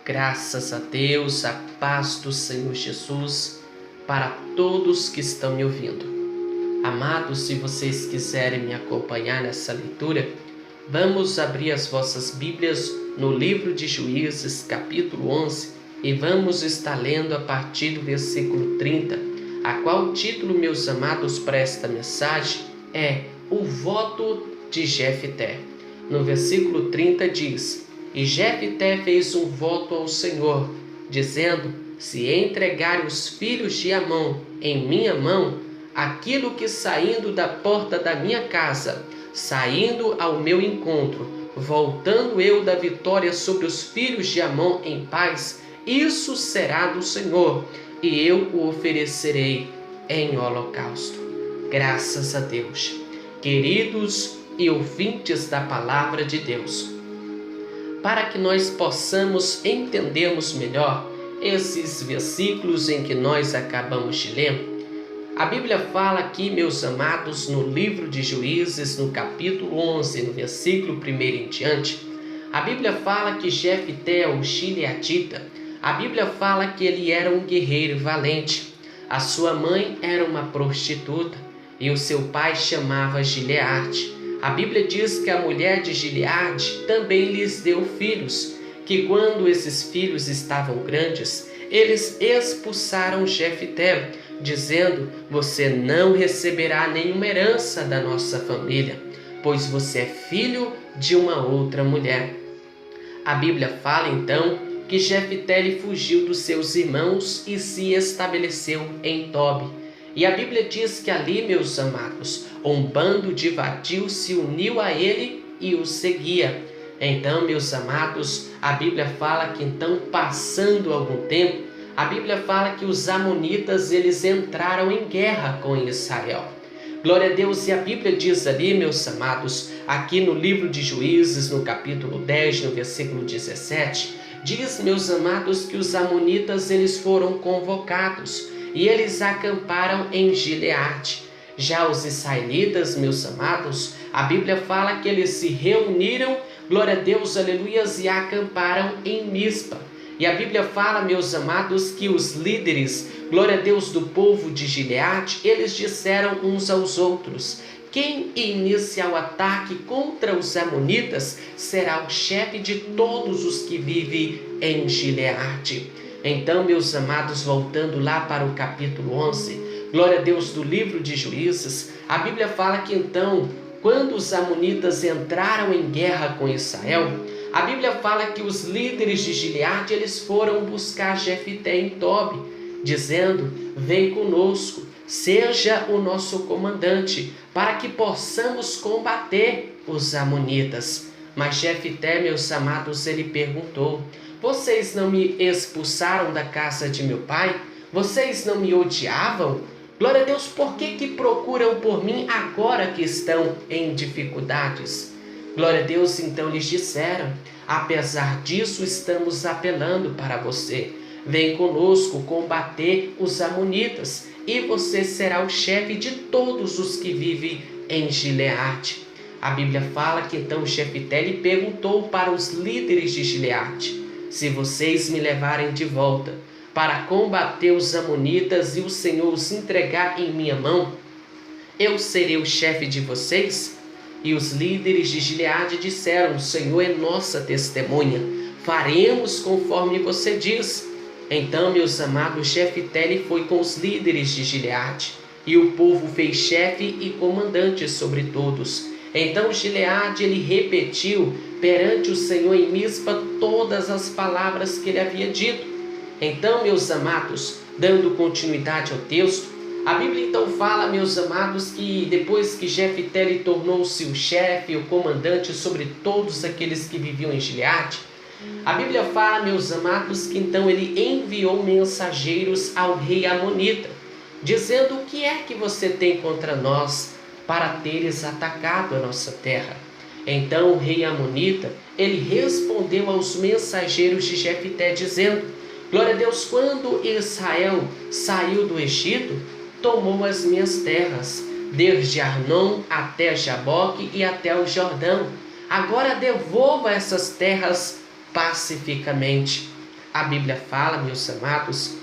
Graças a Deus, a paz do Senhor Jesus para todos que estão me ouvindo. Amados, se vocês quiserem me acompanhar nessa leitura, vamos abrir as vossas Bíblias no livro de Juízes, capítulo 11, e vamos estar lendo a partir do versículo 30, a qual o título, meus amados, para esta mensagem é O Voto de Jefté. No versículo 30 diz: E Jefté fez um voto ao Senhor, dizendo: Se entregarem os filhos de Amon em minha mão, aquilo que saindo da porta da minha casa, saindo ao meu encontro, voltando eu da vitória sobre os filhos de Amon em paz, isso será do Senhor, e eu o oferecerei em holocausto. Graças a Deus. Queridos e ouvintes da palavra de Deus, para que nós possamos entendermos melhor esses versículos em que nós acabamos de ler, a Bíblia fala aqui, meus amados, no livro de Juízes, no capítulo 11, no versículo 1 em diante, a Bíblia fala que Jefté, o gileadita, a Bíblia fala que ele era um guerreiro valente. A sua mãe era uma prostituta e o seu pai chamava Gileade. A Bíblia diz que a mulher de Gileade também lhes deu filhos, que quando esses filhos estavam grandes, eles expulsaram Jefté, dizendo: Você não receberá nenhuma herança da nossa família, pois você é filho de uma outra mulher. A Bíblia fala então que Jefté fugiu dos seus irmãos e se estabeleceu em Tobi. E a Bíblia diz que ali, meus amados, um bando de vadios se uniu a ele e o seguia. Então, meus amados, a Bíblia fala que então, passando algum tempo, a Bíblia fala que os amonitas, eles entraram em guerra com Israel. Glória a Deus, e a Bíblia diz ali, meus amados, aqui no livro de Juízes, no capítulo 10, no versículo 17, diz, meus amados, que os amonitas, eles foram convocados e eles acamparam em Gileade. Já os israelitas, meus amados, a Bíblia fala que eles se reuniram, glória a Deus, aleluias, e acamparam em Mispa. E a Bíblia fala, meus amados, que os líderes, glória a Deus, do povo de Gileade, eles disseram uns aos outros: quem inicia o ataque contra os amonitas será o chefe de todos os que vivem em Gileade. Então, meus amados, voltando lá para o capítulo 11, glória a Deus, do livro de Juízes, a Bíblia fala que então, quando os amonitas entraram em guerra com Israel, a Bíblia fala que os líderes de Gileade, eles foram buscar Jefté em Tobi, dizendo: Vem conosco, seja o nosso comandante, para que possamos combater os amonitas. Mas Jefté, meus amados, ele perguntou: Vocês não me expulsaram da casa de meu pai? Vocês não me odiavam? Glória a Deus, por que procuram por mim agora que estão em dificuldades? Glória a Deus, então lhes disseram: Apesar disso, estamos apelando para você. Vem conosco combater os amonitas, e você será o chefe de todos os que vivem em Gileade. A Bíblia fala que então Jefté lhe perguntou para os líderes de Gileade: Se vocês me levarem de volta para combater os amonitas e o Senhor os entregar em minha mão, eu serei o chefe de vocês? E os líderes de Gileade disseram: O Senhor é nossa testemunha, faremos conforme você diz. Então, meus amados, Jefté foi com os líderes de Gileade, e o povo fez chefe e comandante sobre todos. Então Gileade, ele repetiu perante o Senhor em Mispa todas as palavras que ele havia dito. Então, meus amados, dando continuidade ao texto, a Bíblia então fala, meus amados, que depois que Jefté tornou-se o chefe, o comandante sobre todos aqueles que viviam em Gileade, a Bíblia fala, meus amados, que então ele enviou mensageiros ao rei amonita, dizendo: O que é que você tem contra nós para teres atacado a nossa terra? Então o rei amonita, ele respondeu aos mensageiros de Jefté, dizendo: Glória a Deus, quando Israel saiu do Egito, tomou as minhas terras, desde Arnon até Jaboque e até o Jordão. Agora devolva essas terras pacificamente. A Bíblia fala, meus amados,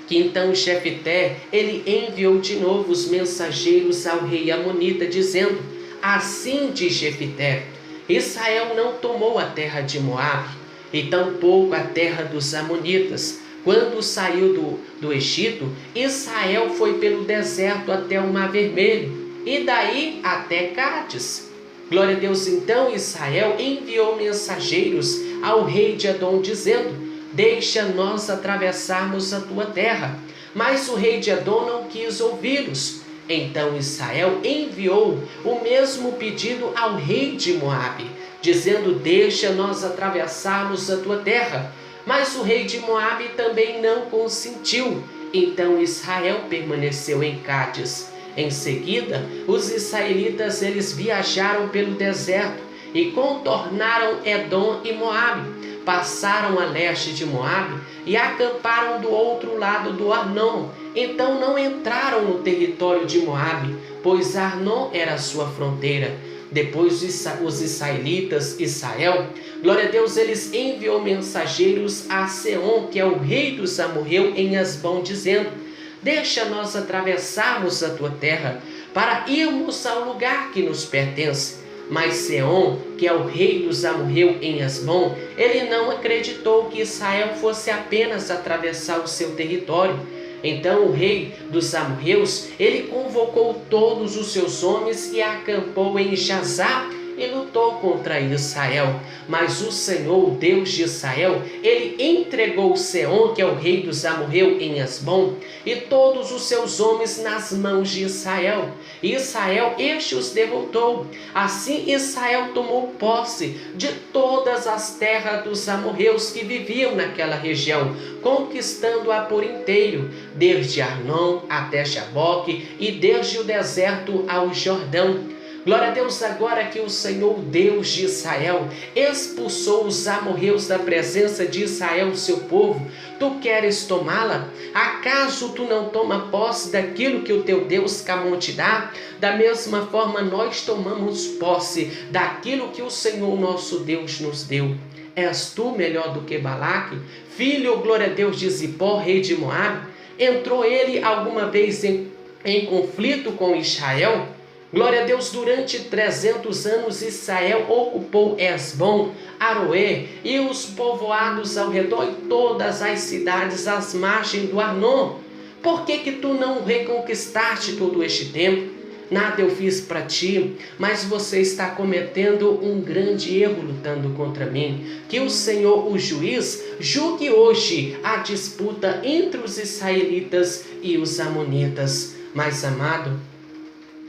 que então Jefté, ele enviou de novo os mensageiros ao rei amonita, dizendo: assim diz Jefté, Israel não tomou a terra de Moabe, e tampouco a terra dos amonitas. Quando saiu do Egito, Israel foi pelo deserto até o Mar Vermelho, e daí até Cádiz. Glória a Deus. Então Israel enviou mensageiros ao rei de Edom, dizendo: deixa nós atravessarmos a tua terra. Mas o rei de Edom não quis ouvi-los. Então Israel enviou o mesmo pedido ao rei de Moabe, dizendo: deixa nós atravessarmos a tua terra. Mas o rei de Moabe também não consentiu. Então Israel permaneceu em Cádiz. Em seguida, os israelitas eles viajaram pelo deserto e contornaram Edom e Moabe. Passaram a leste de Moabe e acamparam do outro lado do Arnon. Então não entraram no território de Moabe, pois Arnon era a sua fronteira. Depois os israelitas, Israel, glória a Deus, eles enviou mensageiros a Seom, que é o rei dos amorreus, em Asbom, dizendo: deixa nós atravessarmos a tua terra para irmos ao lugar que nos pertence. Mas Seom, que é o rei dos amorreus em Asbom, ele não acreditou que Israel fosse apenas atravessar o seu território. Então o rei dos amorreus, ele convocou todos os seus homens e acampou em Jazá e lutou contra Israel. Mas o Senhor, o Deus de Israel, ele entregou Seom, que é o rei dos amorreus em Asbom, e todos os seus homens nas mãos de Israel. E Israel os derrotou. Assim Israel tomou posse de todas as terras dos amorreus que viviam naquela região, conquistando-a por inteiro, desde Arnon até Jaboque e desde o deserto ao Jordão. Glória a Deus. Agora que o Senhor, Deus de Israel, expulsou os amorreus da presença de Israel, seu povo, tu queres tomá-la? Acaso tu não toma posse daquilo que o teu Deus Camon te dá? Da mesma forma nós tomamos posse daquilo que o Senhor nosso Deus nos deu. És tu melhor do que Balaque, filho, glória a Deus, de Zipó, rei de Moabe? Entrou ele alguma vez em conflito com Israel? Glória a Deus. Durante 300 anos Israel ocupou Esbom, Aroê e os povoados ao redor e todas as cidades às margens do Arnon. Por que tu não reconquistaste todo este tempo? Nada eu fiz para ti, mas você está cometendo um grande erro lutando contra mim. Que o Senhor, o juiz, julgue hoje a disputa entre os israelitas e os amonitas. Mas, amado,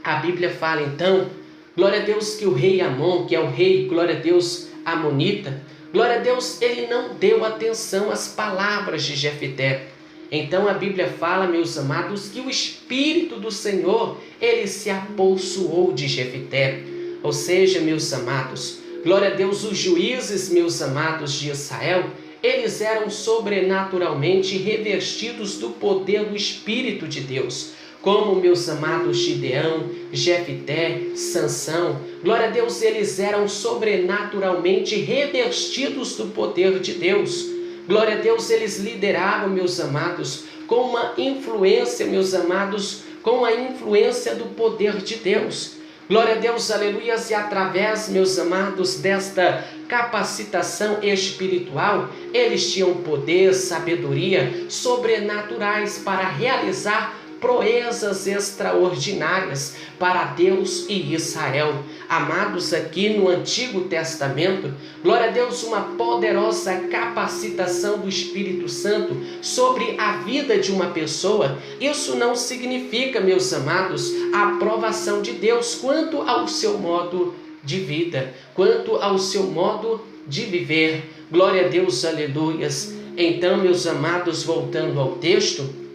a Bíblia fala então, glória a Deus, que o rei Amon, que é o rei, glória a Deus, amonita, glória a Deus, ele não deu atenção às palavras de Jefté. Então a Bíblia fala, meus amados, que o Espírito do Senhor, ele se apossou de Jefté. Ou seja, meus amados, glória a Deus, os juízes, meus amados, de Israel, eles eram sobrenaturalmente revestidos do poder do Espírito de Deus. Como meus amados Gideão, Jefté, Sansão, glória a Deus, eles eram sobrenaturalmente revestidos do poder de Deus. Glória a Deus, eles lideravam, meus amados, com uma influência, meus amados, com a influência do poder de Deus. Glória a Deus, aleluias, e através, meus amados, desta capacitação espiritual, eles tinham poder, sabedoria sobrenaturais para realizar proezas extraordinárias para Deus e Israel. Amados, aqui no Antigo Testamento, glória a Deus, uma poderosa capacitação do Espírito Santo sobre a vida de uma pessoa. Isso não significa, meus amados, a aprovação de Deus quanto ao seu modo de vida, quanto ao seu modo de viver. Glória a Deus, aleluias. Então, meus amados, voltando ao texto,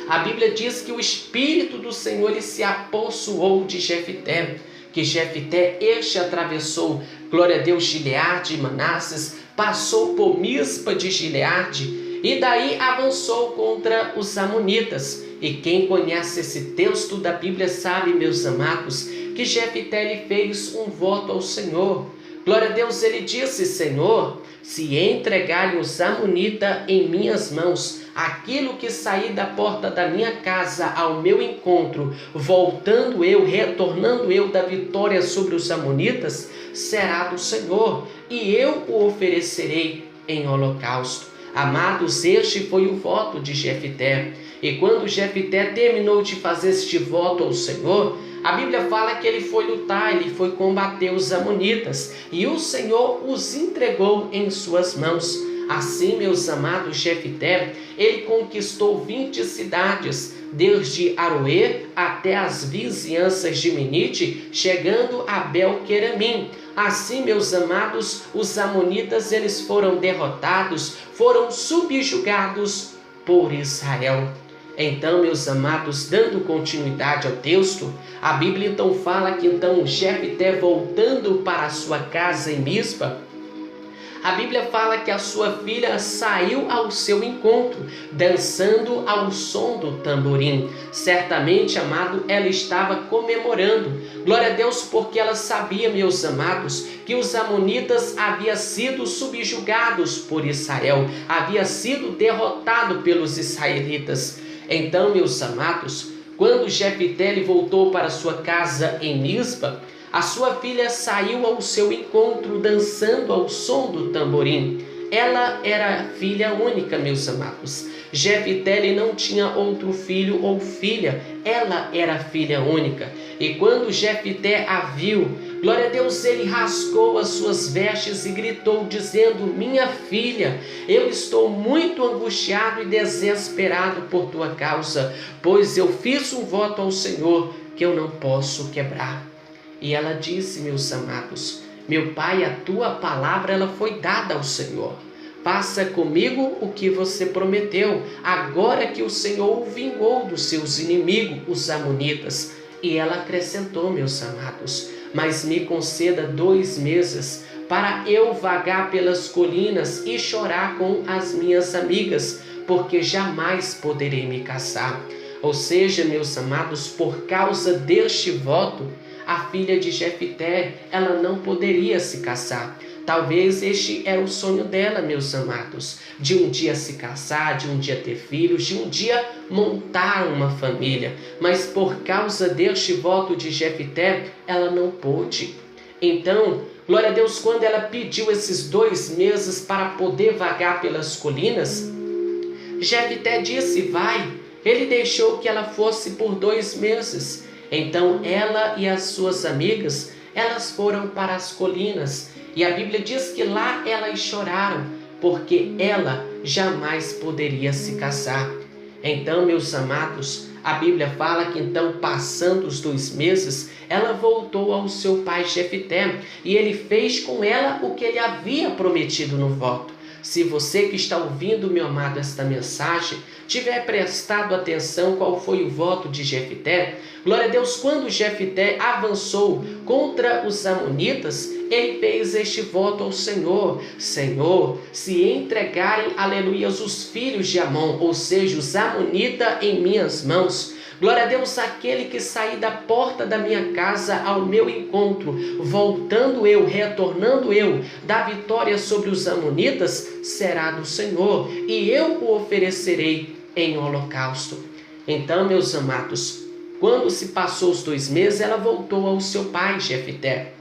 a Bíblia diz que o Espírito do Senhor ele se apossou de Jefté, que Jefté atravessou, glória a Deus, Gileade e Manasses, passou por Mispa de Gileade e daí avançou contra os amonitas. E quem conhece esse texto da Bíblia sabe, meus amados, que Jefté ele fez um voto ao Senhor. Glória a Deus, ele disse: Senhor, se entregarem os amonitas em minhas mãos, aquilo que sair da porta da minha casa ao meu encontro, retornando eu da vitória sobre os amonitas, será do Senhor, e eu o oferecerei em holocausto. Amados, este foi o voto de Jefté. E quando Jefté terminou de fazer este voto ao Senhor, a Bíblia fala que ele foi lutar, ele foi combater os amonitas, e o Senhor os entregou em suas mãos. Assim, meus amados, Jefté, ele conquistou 20 cidades, desde Aroê até as vizinhanças de Menite, chegando a Bel-Queramim. Assim, meus amados, os amonitas eles foram derrotados, foram subjugados por Israel. Então, meus amados, dando continuidade ao texto, a Bíblia então fala que então Jefté, voltando para a sua casa em Mispa, a Bíblia fala que a sua filha saiu ao seu encontro, dançando ao som do tamborim. Certamente, amado, ela estava comemorando. Glória a Deus, porque ela sabia, meus amados, que os amonitas haviam sido subjugados por Israel, havia sido derrotado pelos israelitas. Então, meus amados, quando Jefté voltou para sua casa em Mispa, a sua filha saiu ao seu encontro dançando ao som do tamborim. Ela era filha única, meus amados. Jefté não tinha outro filho ou filha. Ela era filha única. E quando Jefté a viu, glória a Deus, ele rasgou as suas vestes e gritou dizendo: minha filha, eu estou muito angustiado e desesperado por tua causa, pois eu fiz um voto ao Senhor que eu não posso quebrar. E ela disse, meus amados: meu pai, a tua palavra ela foi dada ao Senhor. Faça comigo o que você prometeu, agora que o Senhor o vingou dos seus inimigos, os amonitas. E ela acrescentou, meus amados: mas me conceda 2 meses para eu vagar pelas colinas e chorar com as minhas amigas, porque jamais poderei me casar. Ou seja, meus amados, por causa deste voto, a filha de Jefté, ela não poderia se casar. Talvez este era o sonho dela, meus amados, de um dia se casar, de um dia ter filhos, de um dia montar uma família. Mas por causa deste voto de Jefté, ela não pôde. Então, glória a Deus, quando ela pediu esses 2 meses para poder vagar pelas colinas, Jefté disse: vai. Ele deixou que ela fosse por 2 meses. Então ela e as suas amigas, elas foram para as colinas. E a Bíblia diz que lá elas choraram, porque ela jamais poderia se casar. Então, meus amados, a Bíblia fala que então, passando os 2 meses, ela voltou ao seu pai Jefté, e ele fez com ela o que ele havia prometido no voto. Se você que está ouvindo, meu amado, esta mensagem, tiver prestado atenção qual foi o voto de Jefté, glória a Deus, quando Jefté avançou contra os amonitas, ele fez este voto ao Senhor: Senhor, se entregarem, aleluia, os filhos de Amon, ou seja, os amonitas em minhas mãos, glória a Deus, aquele que sair da porta da minha casa ao meu encontro, retornando eu da vitória sobre os amonitas, será do Senhor, e eu o oferecerei em holocausto. Então, meus amados, quando se passou os 2 meses, ela voltou ao seu pai Jefté,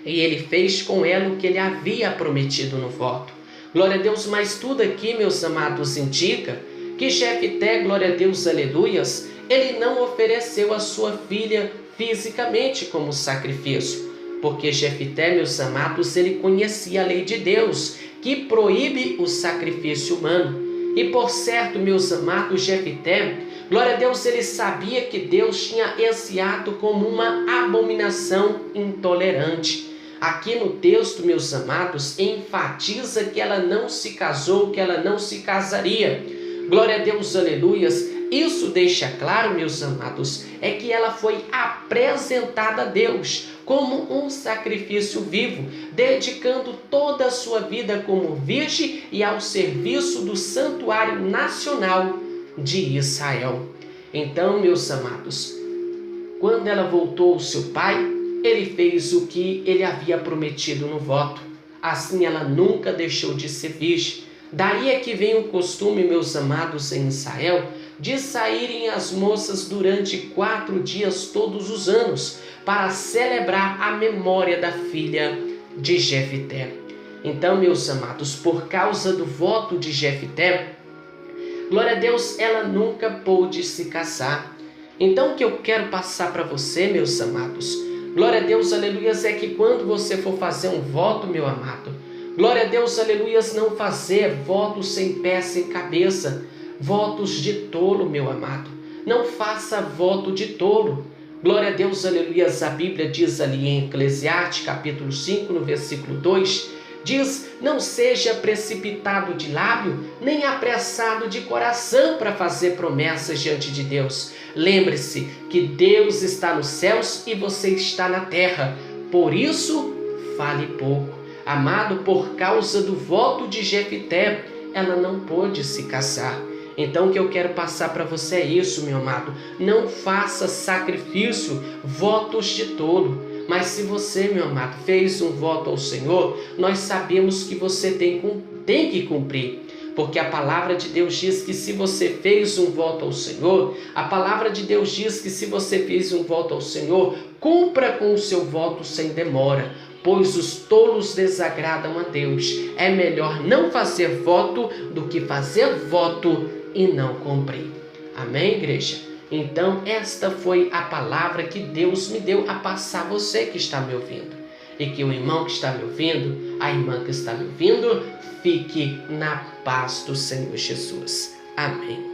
e ele fez com ela o que ele havia prometido no voto. Glória a Deus, mas tudo aqui, meus amados, indica que Jefté, glória a Deus, aleluias, ele não ofereceu a sua filha fisicamente como sacrifício, porque Jefté, meus amados, ele conhecia a lei de Deus, que proíbe o sacrifício humano. E por certo, meus amados, Jefté, glória a Deus, ele sabia que Deus tinha esse ato como uma abominação intolerante. Aqui no texto, meus amados, enfatiza que ela não se casou, que ela não se casaria. Glória a Deus, aleluias. Isso deixa claro, meus amados, é que ela foi apresentada a Deus como um sacrifício vivo, dedicando toda a sua vida como virgem e ao serviço do Santuário Nacional de Israel. Então, meus amados, quando ela voltou ao seu pai, ele fez o que ele havia prometido no voto. Assim ela nunca deixou de ser virgem. Daí é que vem o costume, meus amados, em Israel, de saírem as moças durante 4 dias todos os anos, para celebrar a memória da filha de Jefité. Então, meus amados, por causa do voto de Jefité, glória a Deus, ela nunca pôde se casar. Então, o que eu quero passar para você, meus amados, glória a Deus, aleluias, é que quando você for fazer um voto, meu amado, glória a Deus, aleluias, não fazer votos sem pé, sem cabeça, votos de tolo, meu amado. Não faça voto de tolo. Glória a Deus, aleluias, a Bíblia diz ali em Eclesiastes, capítulo 5, no versículo 2, diz: não seja precipitado de lábio, nem apressado de coração para fazer promessas diante de Deus. Lembre-se que Deus está nos céus e você está na terra. Por isso, fale pouco. Amado, por causa do voto de Jefité, ela não pôde se casar. Então o que eu quero passar para você é isso, meu amado. Não faça sacrifício, votos de tolo. Mas se você, meu amado, fez um voto ao Senhor, nós sabemos que você tem que cumprir. Porque a palavra de Deus diz que se você fez um voto ao Senhor, a palavra de Deus diz que se você fez um voto ao Senhor, cumpra com o seu voto sem demora, pois os tolos desagradam a Deus. É melhor não fazer voto do que fazer voto e não cumprir. Amém, igreja? Então, esta foi a palavra que Deus me deu a passar a você que está me ouvindo. E que o irmão que está me ouvindo, a irmã que está me ouvindo, fique na paz do Senhor Jesus. Amém.